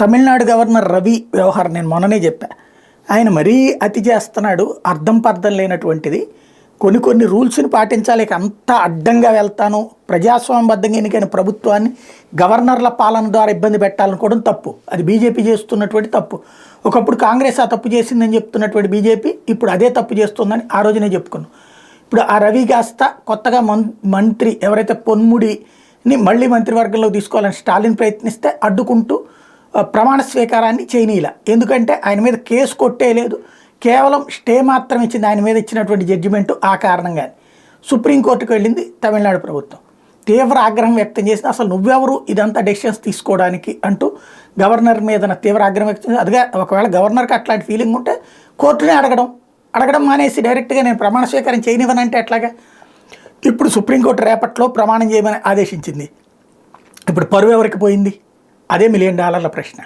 Tamil Nadu governor Ravi వ్యవహారం నేను మొన్ననే చెప్పా. ఆయన మరీ అతి చేస్తున్నాడు, అర్థం పర్థం లేనటువంటిది. కొన్ని రూల్స్ని పాటించాలి, అంతా అడ్డంగా వెళ్తాను, ప్రజాస్వామ్యబద్ధంగా ఎన్నికైన ప్రభుత్వాన్ని గవర్నర్ల పాలన ద్వారా ఇబ్బంది పెట్టాలనుకోవడం తప్పు. అది బీజేపీ చేస్తున్నటువంటి తప్పు. ఒకప్పుడు కాంగ్రెస్ ఆ తప్పు చేసిందని చెప్తున్నటువంటి బీజేపీ ఇప్పుడు అదే తప్పు చేస్తుందని ఆ రోజునే చెప్పుకున్నాం. ఇప్పుడు ఆ రవి కాస్త కొత్తగా మంత్రి ఎవరైతే పొన్ముడిని మళ్ళీ మంత్రివర్గంలో తీసుకోవాలని స్టాలిన్ ప్రయత్నిస్తే అడ్డుకుంటూ ప్రమాణ స్వీకారాన్ని చేయనీలా. ఎందుకంటే ఆయన మీద కేసు కొట్టేయలేదు, కేవలం స్టే మాత్రం ఇచ్చింది ఆయన మీద ఇచ్చినటువంటి జడ్జిమెంటు. ఆ కారణంగా సుప్రీంకోర్టుకు వెళ్ళింది తమిళనాడు ప్రభుత్వం. తీవ్ర ఆగ్రహం వ్యక్తం చేసింది. అసలు నువ్వెవరు ఇదంతా డెసిషన్స్ తీసుకోవడానికి అంటూ గవర్నర్ మీద తీవ్ర ఆగ్రహం వ్యక్తం చేసింది. అదిగా ఒకవేళ గవర్నర్కి అట్లాంటి ఫీలింగ్ ఉంటే కోర్టునే అడగడం మానేసి డైరెక్ట్గా నేను ప్రమాణ స్వీకారం చేయనివ్వనంటే ఎట్లాగా. ఇప్పుడు సుప్రీంకోర్టు రేపట్లో ప్రమాణం చేయమని ఆదేశించింది. ఇప్పుడు పరువు ఎవరికి పోయింది? అదే $1 మిలియన్ ప్రశ్న.